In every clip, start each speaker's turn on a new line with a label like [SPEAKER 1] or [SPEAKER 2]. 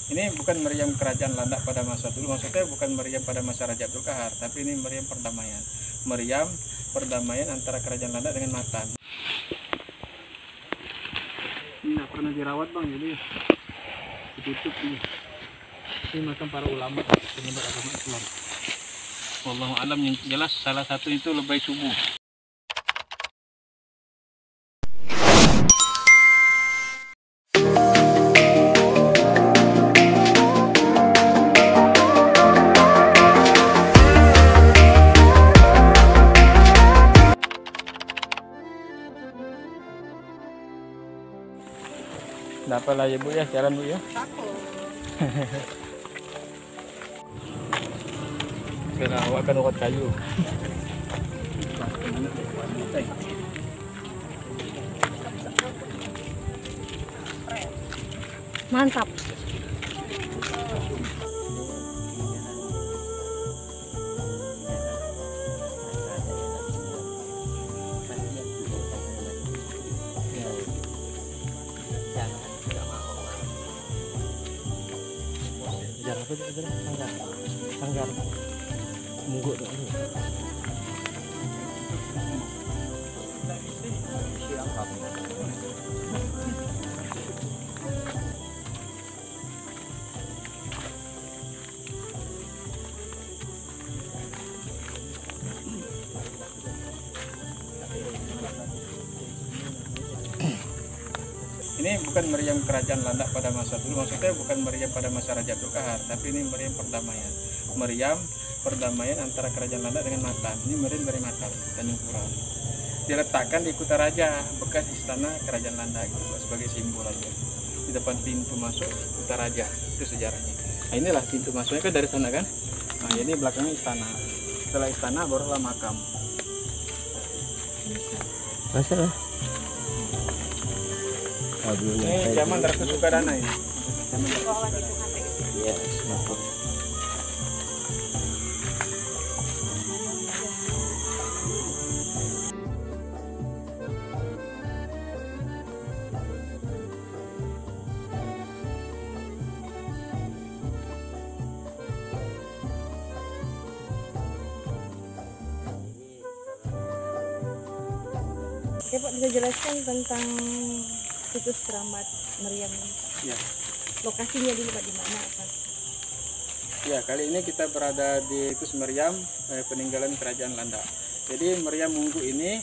[SPEAKER 1] Ini bukan meriam kerajaan Landak pada masa dulu, maksudnya bukan meriam pada masa Raja Abdul Qahar, tapi ini meriam perdamaian. Meriam perdamaian antara kerajaan Landak dengan Matan. Ini nggak pernah dirawat bang, jadi ditutup ini. Ini makam para ulama penyebar agama Islam. Wallahu alam, yang jelas salah satu itu lebay subuh. Nggak apalah ya Bu ya, jalan Bu ya.
[SPEAKER 2] Takut.
[SPEAKER 1] Kena awak kan urat kayu.
[SPEAKER 2] Mantap.
[SPEAKER 1] Sejarah apa itu? Sanggar. Sanggar. Mungguk tu. Ini bukan meriam kerajaan Landak pada masa dulu, maksudnya bukan meriam pada masa Raja Abdul Qahar, tapi ini meriam perdamaian. Meriam perdamaian antara kerajaan Landak dengan Matan. Ini meriam dari Matan, Tanjung Pura. Diletakkan di Kutaraja, bekas istana kerajaan Landak gitu, sebagai simbol aja. Di depan pintu masuk Kutaraja, itu sejarahnya. Nah inilah pintu masuknya kan dari sana kan. Nah ini belakangnya istana. Setelah istana barulah makam.
[SPEAKER 3] Masa lah.
[SPEAKER 1] Ini zaman Ratu Sukadana ini. Zaman Ratu Sukadana.
[SPEAKER 3] Iya, semakin.
[SPEAKER 2] Oke Pak, bisa jelaskan tentang situs keramat meriam ini?
[SPEAKER 1] Ya.
[SPEAKER 2] Lokasinya dulu Pak, di mana Pak?
[SPEAKER 1] Ya, kali ini kita berada di situs meriam peninggalan kerajaan Landak. Jadi meriam Munggu ini,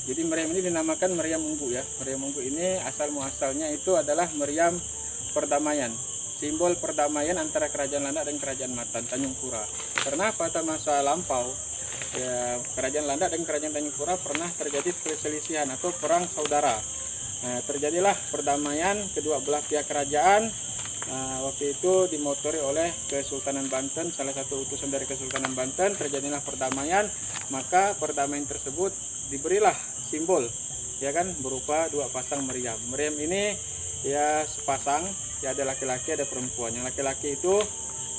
[SPEAKER 1] meriam ini dinamakan meriam Munggu ya. Meriam Munggu ini asal muasalnya itu adalah meriam perdamaian. Simbol perdamaian antara kerajaan Landak dan kerajaan Matan, Tanjung Pura. Karena pada masa lampau, ya, kerajaan Landak dan kerajaan Tanjung Pura pernah terjadi perselisihan atau perang saudara. Nah, terjadilah perdamaian kedua belah pihak kerajaan. Waktu itu dimotori oleh Kesultanan Banten, salah satu utusan dari Kesultanan Banten. Terjadilah perdamaian, maka perdamaian tersebut diberilah simbol, ya kan, berupa dua pasang meriam. Meriam ini ya sepasang, ya ada laki-laki ada perempuan. Yang laki-laki itu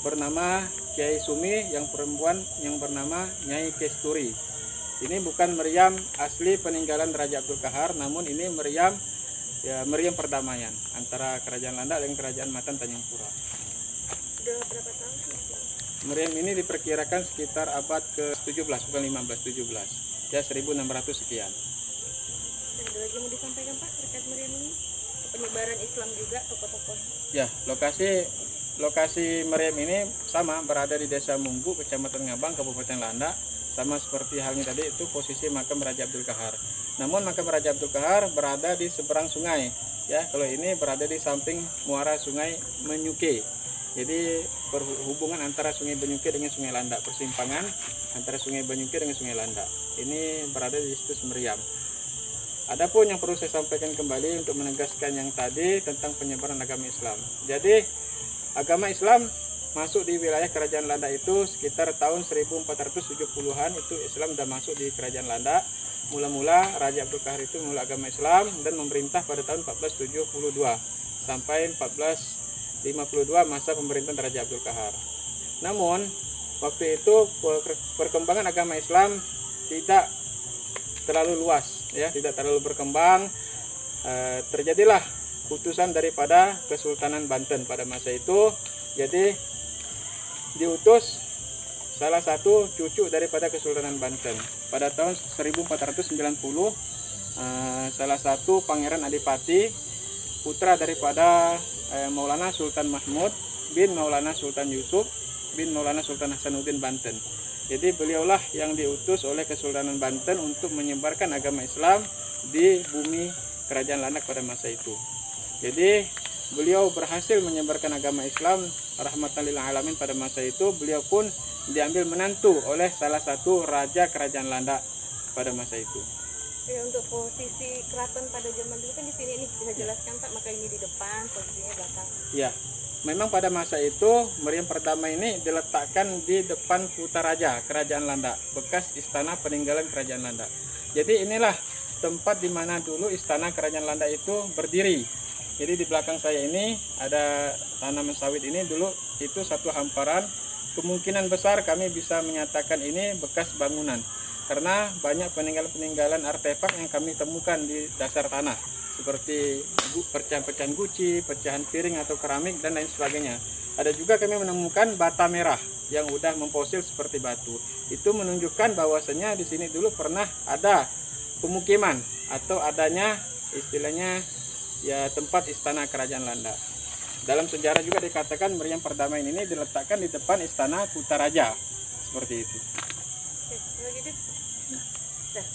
[SPEAKER 1] bernama Kiai Sumi, yang perempuan yang bernama Nyai Kesturi. Ini bukan meriam asli peninggalan Raja Abdul Qahar, namun ini meriam perdamaian antara kerajaan Landak dan kerajaan Matan Tanjung Pura.
[SPEAKER 2] Sudah berapa tahun sih?
[SPEAKER 1] Meriam ini diperkirakan sekitar abad ke-17, bukan 15, 17. Ya 1600 sekian.
[SPEAKER 2] Dan ada lagi mau disampaikan Pak terkait meriam ini? Penyebaran Islam juga, tokoh-tokoh.
[SPEAKER 1] Ya, lokasi meriam ini sama, berada di Desa Munggu, Kecamatan Ngabang, Kabupaten Landak. Sama seperti halnya tadi, itu posisi makam Raja Abdul Qahar. Namun makam Raja Abdul Qahar berada di seberang sungai. Ya, kalau ini berada di samping muara Sungai Menyuke. Jadi perhubungan antara Sungai Benyuke dengan Sungai Landak, persimpangan antara Sungai Benyuke dengan Sungai Landak. Ini berada di situs meriam. Adapun yang perlu saya sampaikan kembali untuk menegaskan yang tadi tentang penyebaran agama Islam. Jadi agama Islam masuk di wilayah kerajaan Landak itu sekitar tahun 1470-an, itu Islam sudah masuk di kerajaan Landak. Mula-mula Raja Abdul Qahar itu memulai agama Islam dan memerintah pada tahun 1472 sampai 1452 masa pemerintahan Raja Abdul Qahar. Namun waktu itu perkembangan agama Islam tidak terlalu luas, ya, tidak terlalu berkembang. Terjadilah utusan daripada Kesultanan Banten pada masa itu. Jadi diutus salah satu cucu daripada Kesultanan Banten pada tahun 1490, salah satu Pangeran Adipati, putra daripada Maulana Sultan Mahmud bin Maulana Sultan Yusuf bin Maulana Sultan Hasanuddin Banten. Jadi beliaulah yang diutus oleh Kesultanan Banten untuk menyebarkan agama Islam di bumi Kerajaan Landak pada masa itu. Jadi beliau berhasil menyebarkan agama Islam rahmatan lil alamin pada masa itu. Beliau pun diambil menantu oleh salah satu raja Kerajaan Landak pada masa itu.
[SPEAKER 2] Untuk posisi keraton pada zaman dulu kan di sini nih, bisa jelaskan Pak, maka ini di depan, posisinya belakang.
[SPEAKER 1] Ya, memang pada masa itu meriam pertama ini diletakkan di depan Kutaraja Kerajaan Landak, bekas istana peninggalan Kerajaan Landak. Jadi inilah tempat di mana dulu istana Kerajaan Landak itu berdiri. Jadi di belakang saya ini ada tanaman sawit, ini dulu itu satu hamparan. Kemungkinan besar kami bisa menyatakan ini bekas bangunan karena banyak peninggalan-peninggalan artefak yang kami temukan di dasar tanah seperti pecahan-pecahan guci, pecahan piring atau keramik dan lain sebagainya. Ada juga kami menemukan bata merah yang udah memfosil seperti batu. Itu menunjukkan bahwasanya di sini dulu pernah ada pemukiman atau adanya istilahnya ya tempat istana Kerajaan Landak. Dalam sejarah juga dikatakan meriam perdamaian ini diletakkan di depan istana Kutaraja seperti itu.
[SPEAKER 2] Oke, kalau gitu, dah.